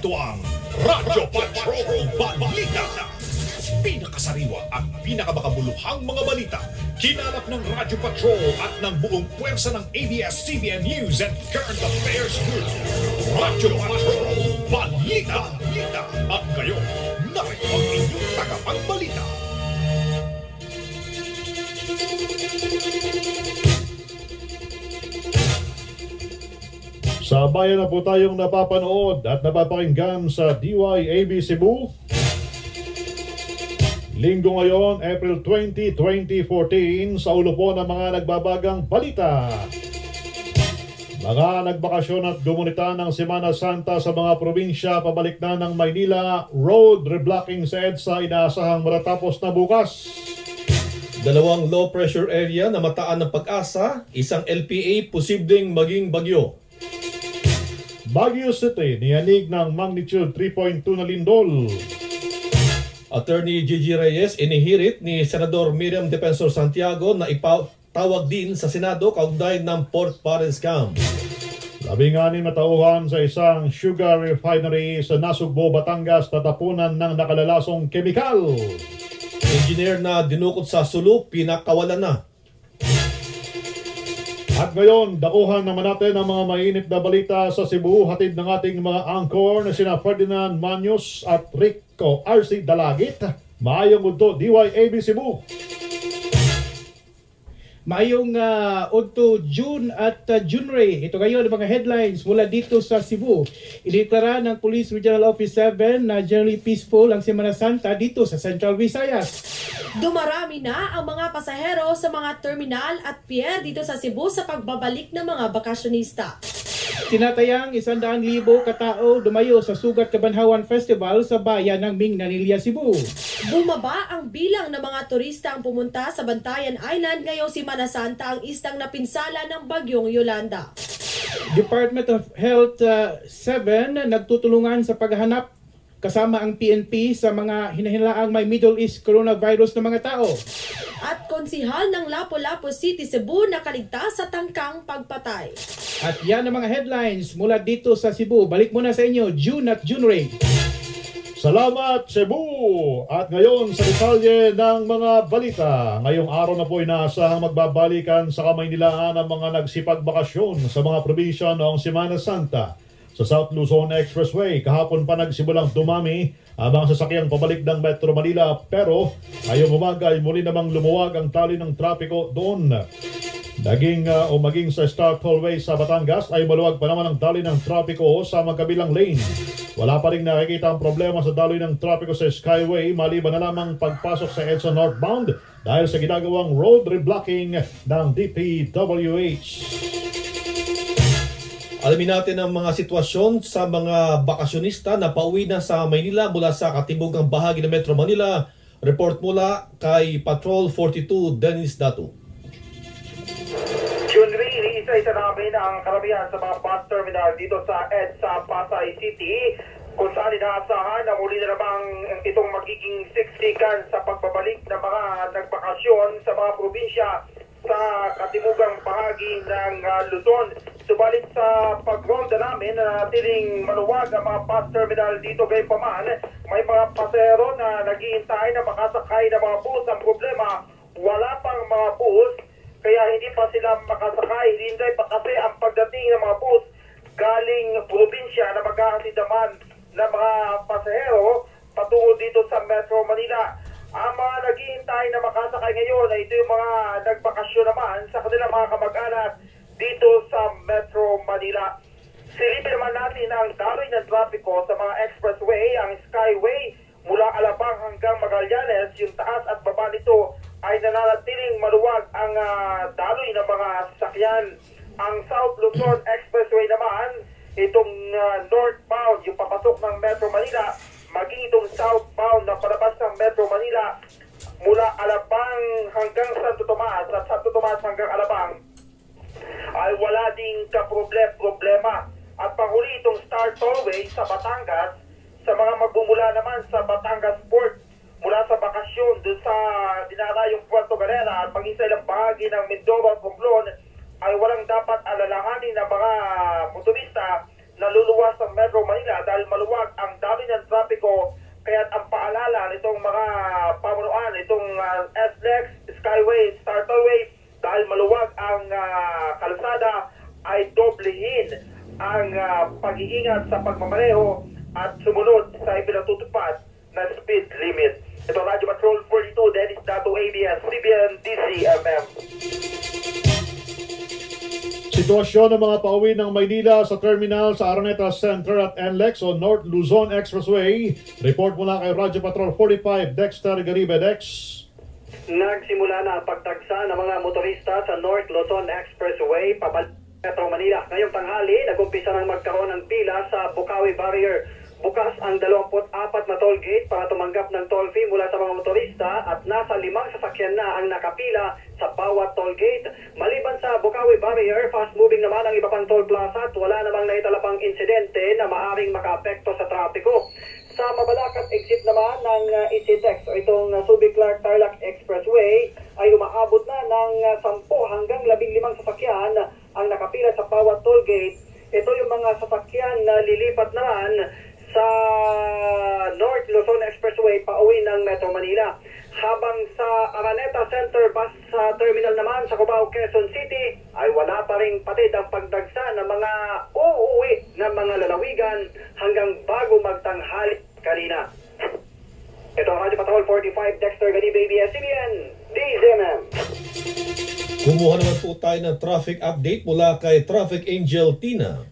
Ito ang Radyo Patrol Balita. Pinakasariwa at pinakamakabuluhang mga balita. Kinalap ng Radyo Patrol at ng buong puwersa ng ABS-CBN News and Current Affairs Group. Radyo Patrol Balita. At ngayon, narito ang inyong tagapagbalita. Sabay na po tayong napapanood at napapakinggan sa DYAB Cebu. Linggo ngayon, April 20, 2014, sa ulo po ng mga nagbabagang balita. Mga nagbakasyon at gumunita ng Semana Santa sa mga probinsya pabalik na ng Maynila, road reblocking sa EDSA inaasahang matatapos na bukas. Dalawang low pressure area na mataan ng pag-asa, isang LPA posibleng maging bagyo. Baguio City, niyanig ng magnitude 3.2 na lindol. Attorney Gigi Reyes inihirit ni Senador Miriam Defensor Santiago na ipatawag din sa Senado kaugnay ng Port Parel scam. 16 na tauhan sa isang sugar refinery sa Nasugbo, Batangas, tatapunan ng nakalalasong kemikal. Engineer na dinukot sa Sulu, pinakawalan na. At ngayon, dakuhan naman natin ang mga mainit na balita sa Cebu, hatid ng ating mga anchor na sina Ferdinand Manyos at Rico RC Dalagit. Maayong udto, DYAB Cebu. Maayong udto June at Junray. Ito ngayon ang mga headlines mula dito sa Cebu. Ideklara ng Police Regional Office 7 na generally peaceful ang Semana Santa dito sa Central Visayas. Dumarami na ang mga pasahero sa mga terminal at pier dito sa Cebu sa pagbabalik ng mga bakasyonista. Tinatayang 100,000 katao dumayo sa Sugat Kabanhawan Festival sa bayan ng Mingnanilla, Cebu. Bumaba ang bilang ng mga turista ang pumunta sa Bantayan Island ngayong Semana Santa ang istang napinsala ng bagyong Yolanda. Department of Health 7 nagtutulungan sa paghahanap kasama ang PNP sa mga hinahinalang may Middle East coronavirus na mga tao. At konsihal ng Lapu-Lapu City, Cebu nakaligtas sa tangkang pagpatay. At yan ang mga headlines mula dito sa Cebu. Balik muna sa inyo, June at Junray. Salamat Cebu! At ngayon sa detalye ng mga balita. Ngayong araw na po inaasahang magbabalikan sa Kamaynilaan ang mga nagsipagbakasyon sa mga probinsya noong Semana Santa. Sa South Luzon Expressway, kahapon pa nagsimulang dumami ang mga sasakyang pabalik ng Metro Manila, pero ngayong umaga ay muli namang lumuwag ang tali ng trapiko doon. Maging sa Star Tollway sa Batangas ay maluwag pa naman ang daloy ng trapiko sa magkabilang lane. Wala pa rin nakikita ang problema sa daloy ng trapiko sa Skyway maliban na lamang pagpasok sa EDSA northbound dahil sa ginagawang road reblocking ng DPWH. Alamin natin ang mga sitwasyon sa mga bakasyonista na pauwi na sa Maynila mula sa katimugang bahagi ng Metro Manila. Report mula kay Patrol 42 Dennis Datu. Junry, iniisa-isa namin ang karamihan sa mga bus terminal dito sa EDSA Pasay City kung saan inaasahan na muli na namang itong magiging siksikan sa pagbabalik ng mga nagbakasyon sa mga probinsya sa katimugang bahagi ng Luzon. Subalit sa pagronda namin na natiling maluwag ang mga bus terminal dito Gaypaman, may mga pasahero na naghihintay na makasakay ng mga bus. Ang problema, wala pang mga bus, kaya hindi pa sila makasakay. Hindi pa kasi ang pagdating ng mga bus galing probinsya na maghahatid naman ng mga pasahero patungo dito sa Metro Manila. Ang mga naghihintay na makasakay ngayon ay ito yung mga nagbakasyon naman sa kanilang mga kamag-anak dito sa Metro Manila. Silipin naman natin ang daloy ng trapiko sa mga expressway, ang Skyway mula Alabang hanggang Magallanes. Yung taas at baba nito ay nananatiling maluwag ang daloy ng mga sasakyan. Ang South Luzon Expressway naman, itong northbound, yung papasok ng Metro Manila, maging itong southbound na palabas ng Metro Manila mula Alabang hanggang Santo Tomas at Santo Tomas hanggang Alabang ay wala ding problema. At panghuli itong Star Tollway sa Batangas sa mga magbumula naman sa Batangas Port mula sa bakasyon doon sa dinarayong Puerto Galera at maging sa ilang bahagi ng Mindoro, Romblon ay walang dapat alalahanin ng mga motorista na luluwas sa Metro Manila dahil maluwag ang pag-iingat sa pagmamaneho at sumunod sa ipinatutupad na speed limit. Ito Radyo Patrol 42, Dennis Dato, ABS-CBN, DZMM. Sitwasyon ng mga pauwi ng Maynila sa terminal sa Araneta Center at NLEX o North Luzon Expressway. Report mula kay Radyo Patrol 45, Dexter Garibe. Dex. Nagsimula na ang pagtagsa ng mga motorista sa North Luzon Expressway pabalik Metro Manila. Ngayong tanghali, nag-umpisa ng magkaroon ng pila sa Bukawi Barrier. Bukas ang 24 na toll gate para tumanggap ng toll fee mula sa mga motorista at nasa 5 sasakyan na ang nakapila sa bawat toll gate. Maliban sa Bukawi Barrier, fast-moving naman ang iba pang toll plaza at wala namang naitalapang insidente na maaring makaapekto sa trapiko. Sa Mabalacat exit naman ng ECTEX o itong Subic Clark Tarlac Expressway ay umaabot na ng 10 hanggang 15 sasakyan ang nakapila sa bawat toll gate. Ito yung mga sasakyan na lilipat naman sa North Luzon Expressway pauwi ng Metro Manila. Habang sa Araneta Center Bus Terminal naman sa Cubao, Quezon City ay wala pa ring patid ang pagdagsa ng mga uuwi ng mga lalawigan hanggang bago magtanghali kanina. Ito ang Radio Patrol 45, Dexter Garibe, ABS-CBN, DZMM. Kumuha naman po tayo ng traffic update mula kay Traffic Angel Tina.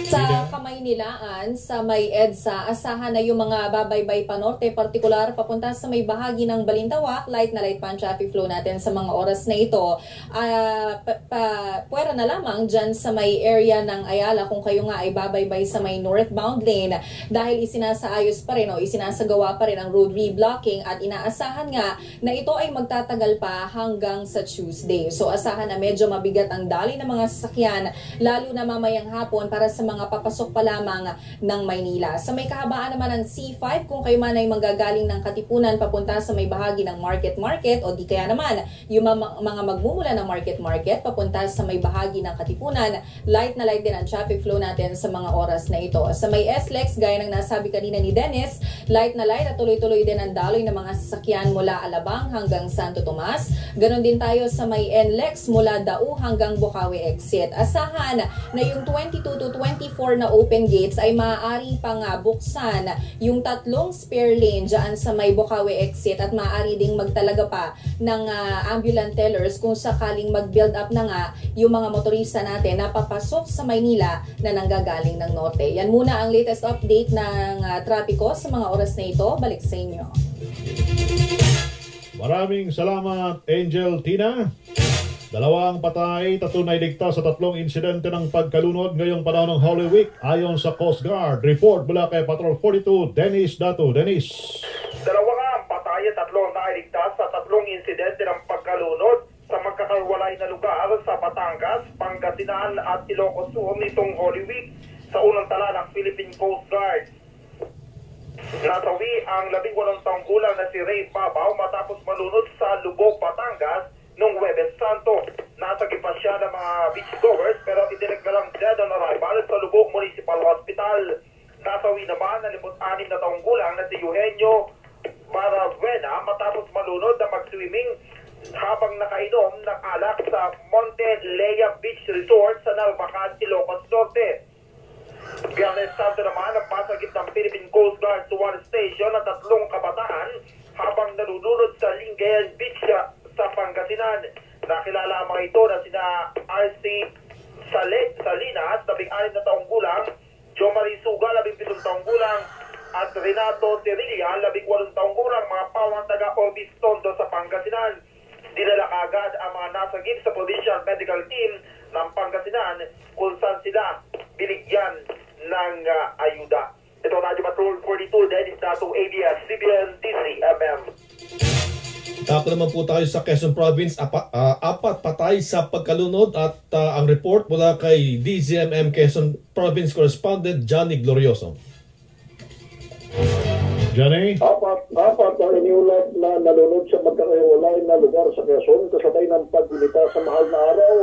Sa Kamaynilaan, sa may EDSA, asahan na yung mga babaybay pa norte, partikular papunta sa may bahagi ng Balintawak, light na light pa ang traffic flow natin sa mga oras na ito. Puwera na lamang dyan sa may area ng Ayala kung kayo nga ay babaybay sa may northbound lane dahil isinasaayos pa rin o isinasagawa pa rin ang road reblocking at inaasahan nga na ito ay magtatagal pa hanggang sa Tuesday. So asahan na medyo mabigat ang daloy ng mga sasakyan lalo na mamayang hapon para sa mga papasok pa lamang ng Maynila. Sa may kahabaan naman ng C5, kung kayo man ay manggagaling ng Katipunan papunta sa may bahagi ng Market o di kaya naman yung mga magmumula ng Market papunta sa may bahagi ng Katipunan, light na light din ang traffic flow natin sa mga oras na ito. Sa may SLEX, gaya ng nasabi kanina ni Dennis, light na light at tuloy-tuloy din ang daloy ng mga sasakyan mula Alabang hanggang Santo Tomas. Ganon din tayo sa may NLEX mula Dau hanggang Bukawi exit. Asahan na yung 22 to 24 na open gates ay maaari pang buksan yung 3 spare lane dyan sa may Bukawi exit at maaari ding magtalaga pa ng ambulant tellers kung sakaling mag-build up na nga yung mga motorista natin na papasok sa Maynila na nanggagaling ng norte. Yan muna ang latest update ng trapiko sa mga oras na ito. Balik sa inyo. Maraming salamat, Angel Tina. 2 patay, 3 nailigtas sa 3 insidente ng pagkalunod ngayong panahon ng Holy Week ayon sa Coast Guard. Report mula kay Patrol 42, Dennis Dato. Dennis. 2 ang patay at 3 nailigtas sa 3 insidente ng pagkalunod sa magkakalwalay na lugar sa Batangas, Pangasinan at Ilocos Sur nitong Holy Week sa unang tala ng Philippine Coast Guard. Nasawi ang 18 taong gulang na si Ray Babaw matapos malunod sa Lubog, Batangas noong Huwebes Santo. Nasagipan siya ng mga beachgoers pero idineklarang dead on arrival sa Lubog Municipal Hospital. Nasawi naman ang 56 na taong gulang na si Eugenio Marazuena matapos malunod na mag-swimming habang nakainom ng alak sa Monte Lea Beach Resort sa Narvacan, Ilocos Norte. Biyernes Santo naman ang pasagip ng Philippine Coast Guard to one station at 3 kabataan habang nalulunod sa Lingayen Beach sa Pangasinan. Nakilala ang mga ito na sina RC Salinas, 16 na taong gulang, Jo Marie Suga, 17 taong gulang, at Renato Terilla, 18 taong gulang, mga pawang taga Orbis Tondo sa Pangasinan. Dinala kagad ang mga nasagip sa Provincial Medical Team ng Pangasinan kung saan sila binigyan ng ayuda. Ito Radyo Patrol 42, Dennis Dato, ABS-CBN, DZMM. Tapos naman po tayo sa Quezon Province, 4 patay sa pagkalunod at ang report mula kay DZMM Quezon Province Correspondent Johnny Glorioso. Johnny? Apat ang iniulat na nalunod sa magkakahiwalay na lugar sa Quezon kasabay ng paglimita sa mahal na araw.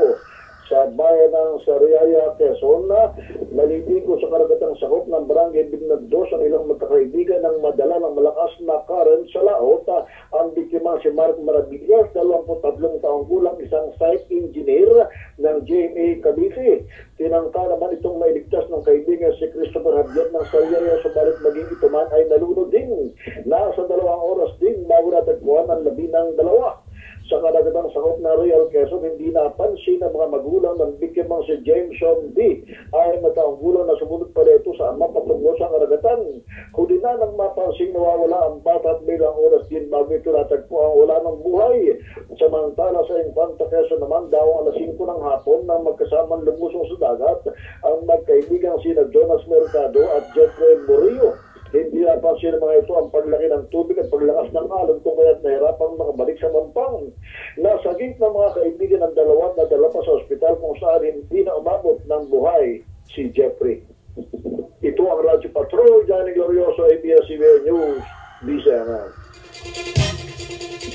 sa bayan ng Sariaya, Quezon na naliligo sa karagatang sakop ng Barangay Bignagdos ang ilang magkakaibigan ng madala ng malakas na current sa laot. Ang biktima si Mark Maravillas, 23 taong gulang, isang site engineer ng GMA Cavite. Tinangka naman itong mailigtas ng kaibigan si Christopher Javier ng Sariaya, subalit maging ito man ay nalunod din. Nasa 2 oras din bago natagpuan ang labi ng dalawa. Sa karagatang sakop na Real Quezon, hindi napansin ng mga magulang ng biktimang si James Sean B. ay nataong gulang na sumunod pa ito sa ama patungo sa karagatan. Huli na nang mapansin nawawala ang bata at bilang oras din bago ito natagpo ang wala ng buhay. Samantala sa Infanta Quezon naman daw alas 5 ng hapon nang magkasamang lumusong sa dagat ang magkaibigang sina Jonas Mercado at Jeffrey Murillo. Hindi napansin ng mga ito ang paglaki ng tubig at paglakas ng alon kung kaya't nahirapang makabalik sa mampang. Nasagip ng mga kaibigan ng dalawa na dala pa sa ospital kung saan hindi na umabot ng buhay si Jeffrey. Ito ang Radyo Patrol, Johnny Glorioso, ABS-CBN News, BCNN.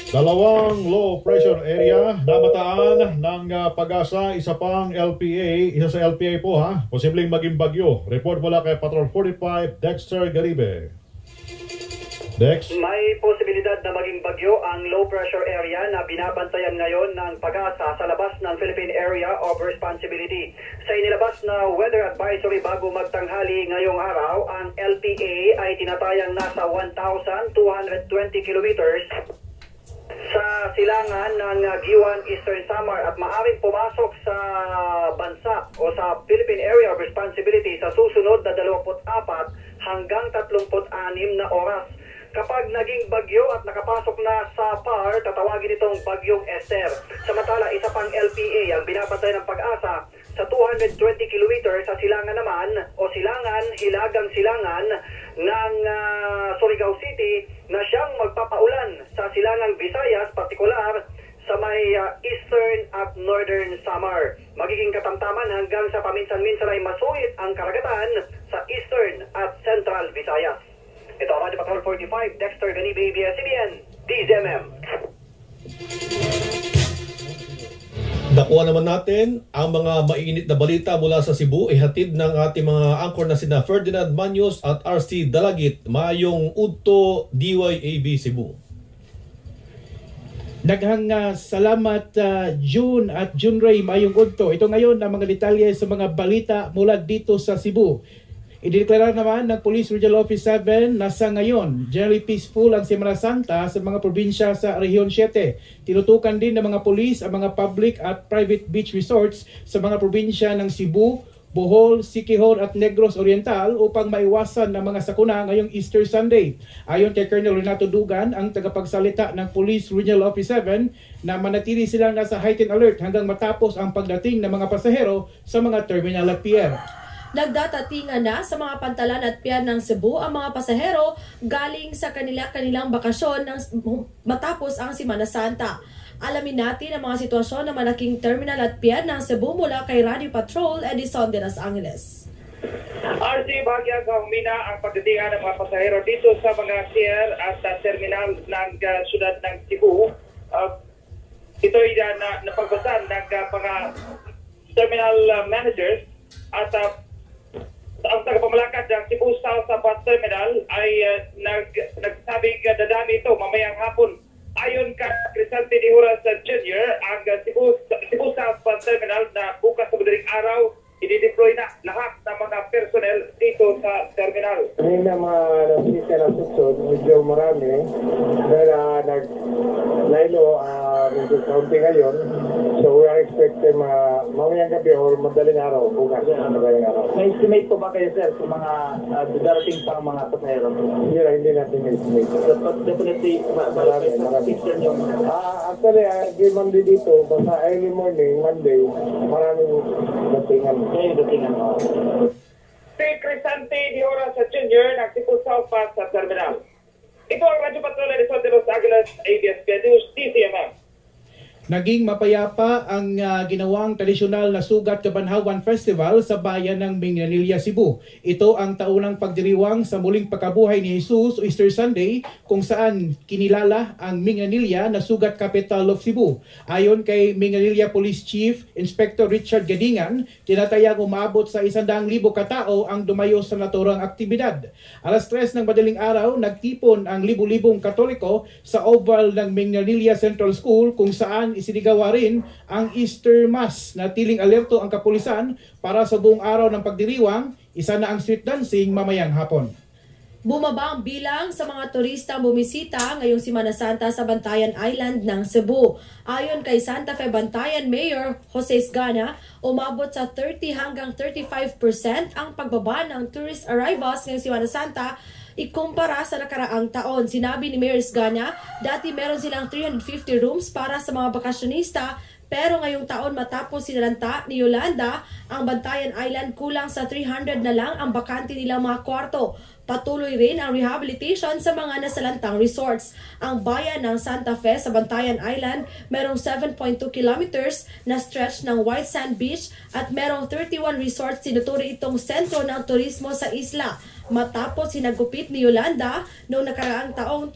Dalawang low pressure area namataan ng Pag-asa, isa pang LPA, isa sa LPA po ha, posibleng maging bagyo. Report mula kay Patrol 45, Dexter Garibe. Dex? May posibilidad na maging bagyo ang low pressure area na binabantayan ngayon ng Pag-asa sa labas ng Philippine Area of Responsibility. Sa inilabas na weather advisory bago magtanghali ngayong araw, ang LPA ay tinatayang nasa 1,220 kilometers sa silangan ng Giwan, Eastern Samar at maaaring pumasok sa bansa o sa Philippine Area of Responsibility sa susunod na 24 hanggang 36 na oras. Kapag naging bagyo at nakapasok na sa PAR, tatawagin itong bagyong Esther. Samantala, isa pang LPA ang binabantay ng Pag-asa sa 220 kilometers sa silangan naman o silangan, hilagang silangan ng Surigao City na siyang magpapaulan sa silangang Visayas, partikular sa may Eastern at Northern Samar. Magiging katamtaman hanggang sa paminsan-minsan ay masuit ang karagatan sa Eastern at Central Visayas. Ito ang Radio Patrol 45, Dexter Ganibe, ABS-CBN, DZMM. Nakuha naman natin ang mga mainit na balita mula sa Cebu, ihatid ng ating mga anchor na sina Ferdinand Manyos at RC Dalagit. Mayong Udto, DYAB Cebu. Daghang salamat June at Junray mayong Udto. Ito ngayon ang mga detalye sa mga balita mula dito sa Cebu. Ideklara naman ng Police Regional Office 7 na sa ngayon, generally peaceful ang Semana Santa sa mga probinsya sa Rehiyon 7. Tinutukan din ng mga police ang mga public at private beach resorts sa mga probinsya ng Cebu, Bohol, Siquijor at Negros Oriental upang maiwasan ang mga sakuna ngayong Easter Sunday. Ayon kay Colonel Renato Dugan, ang tagapagsalita ng Police Regional Office 7, na manatili silang nasa heightened alert hanggang matapos ang pagdating ng mga pasahero sa mga terminal at pier. Nagdatatingan na sa mga pantalan at pier ng Cebu ang mga pasahero galing sa kanilang bakasyon matapos ang Semana Santa. Alamin natin ang mga sitwasyon ng malaking terminal at pier ng Cebu mula kay Radio Patrol, Edison de Los Angeles. RC, bahagyang humina ang pagdatingan ng mga pasahero dito sa mga pier at terminal ng siyudad ng Cebu. Ito ay napagbasan ng mga terminal managers at ang tagapamalakad ng Cebu South Bus Terminal ay nagsabing dadami ito mamayang hapon. Ayon kay Crisante de Horas Jr., ang Cebu South Bus Terminal na bukas sa madaling araw, i-deploy na lahat ng mga personnel dito sa terminal. Kanina mga nasisya na suksod, medyo marami. Dahil naglaylo, medyo kaunti ngayon. So we are expecting mamayang gabi or madaling araw, bukas madaling araw. May estimate po ba kayo, sir, sa mga darating pang mga pasahero? Hindi natin estimate. Definitely, marami. yung... Actually, every Monday dito, basta early morning, Monday, maraming datingan. Si Crisante de Horas Jr. ng Cebu South Bus Terminal. Ito ang Radio Patrol Edison de Los Angeles, ABS-CBN News, DZMM. Naging mapayapa ang ginawang tradisyonal na Sugat Kabanhawan Festival sa bayan ng Minganilla, Cebu. Ito ang taunang pagdiriwang sa muling pagkabuhay ni Jesus o Easter Sunday kung saan kinilala ang Minganilla na Sugat Capital of Cebu. Ayon kay Minganilla Police Chief Inspector Richard Gadingan, tinatayang umabot sa 100,000 katao ang dumayo sa naturang aktibidad. Alas 3 ng madaling araw, nagtipon ang libu-libong Katoliko sa oval ng Minganilla Central School kung saan isinigawa rin ang Easter Mass. Natiling alerto ang kapulisan para sa buong araw ng pagdiriwang, isa na ang street dancing mamayang hapon. Bumaba ang bilang sa mga turistang bumisita ngayong Semana Santa sa Bantayan Island ng Cebu. Ayon kay Santa Fe Bantayan Mayor Jose Esgana, umabot sa 30 hanggang 35% ang pagbaba ng tourist arrivals ngayong Semana Santa ikumpara sa nakaraang taon. Sinabi ni Mayor Esgana, dati meron silang 350 rooms para sa mga bakasyonista, pero ngayong taon matapos sinalanta ni Yolanda ang Bantayan Island, kulang sa 300 na lang ang bakante nilang mga kwarto. Patuloy rin ang rehabilitation sa mga nasalantang resorts. Ang bayan ng Santa Fe sa Bantayan Island merong 7.2 kilometers na stretch ng white sand beach at merong 31 resorts. Sinuturi itong sentro ng turismo sa isla. Matapos sinagupit ni Yolanda noong nakaraang taong,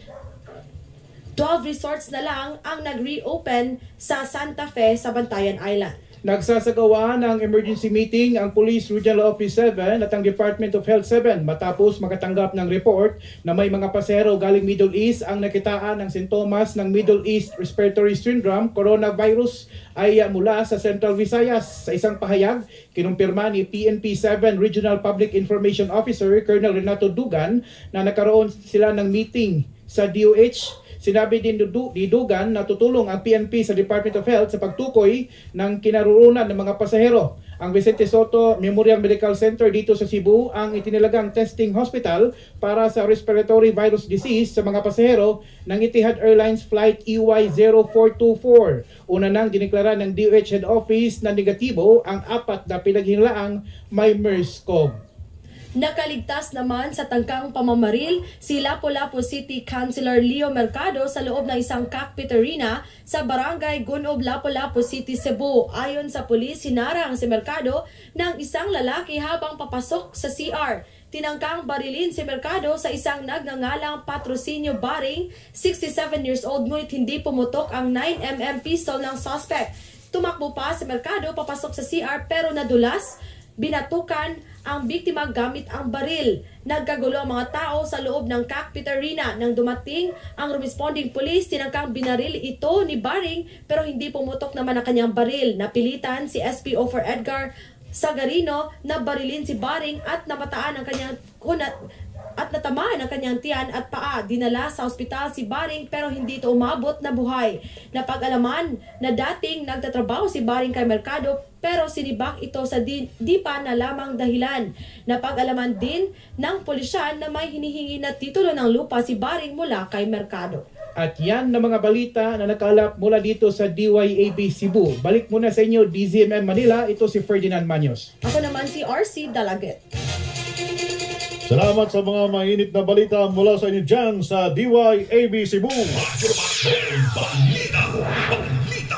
12 resorts na lang ang nag-reopen sa Santa Fe sa Bantayan Island. Nagsasagawa ng emergency meeting ang Police Regional Office 7 at ang Department of Health 7 matapos makatanggap ng report na may mga pasahero galing Middle East ang nakitaan ng sintomas ng Middle East Respiratory Syndrome coronavirus ay mula sa Central Visayas. Sa isang pahayag, kinumpirma ni PNP 7 Regional Public Information Officer Colonel Renato Dugan na nagkaroon sila ng meeting sa DOH. Sinabi din ni Dugan na tutulong ang PNP sa Department of Health sa pagtukoy ng kinaroroonan ng mga pasahero. Ang Vicente Soto Memorial Medical Center dito sa Cebu ang itinilagang testing hospital para sa respiratory virus disease sa mga pasahero ng Etihad Airlines Flight EY0424. Una nang dineklara ng DOH Head Office na negatibo ang 4 na pinaghinalaang may MERS-CoV. Nakaligtas naman sa tangkang pamamaril si Lapu-Lapu City Councilor Leo Mercado sa loob ng isang cockpit arena sa Barangay Gunob, Lapu-Lapu City, Cebu. Ayon sa pulis, hinarang si Mercado ng isang lalaki habang papasok sa CR. Tinangkang barilin si Mercado sa isang nagngangalang Patrocinio Baring, 67 years old, ngunit hindi pumutok ang 9mm pistol ng suspect. Tumakbo pa si Mercado papasok sa CR pero nadulas. Binatukan ang biktima gamit ang baril. Nagkagulo ang mga tao sa loob ng cockpit arena. Nang dumating ang responding police, tinangkang binaril ito ni Baring pero hindi pumutok naman ang kanyang baril. Napilitan si SP Offer Edgar Sagarino na barilin si Baring at natamaan ang kanyang tiyan at paa. Dinala sa ospital si Baring pero hindi ito umabot na buhay. Napag-alaman na dating nagtatrabaho si Baring kay Mercado pero sinibak ito sa di pa na lamang dahilan. Napag-alaman din ng pulisyan na may hinihingi na titulo ng lupa si Baring mula kay Mercado. At yan na mga balita na nakalap mula dito sa DYAB Cebu. Balik muna sa inyo, DZMM Manila. Ito si Ferdinand Manyos. Ako naman si RC Dalaget. Salamat sa mga mainit na balita mula sa inyo dyan sa DYAB Cebu. Radyo Patrol Balita.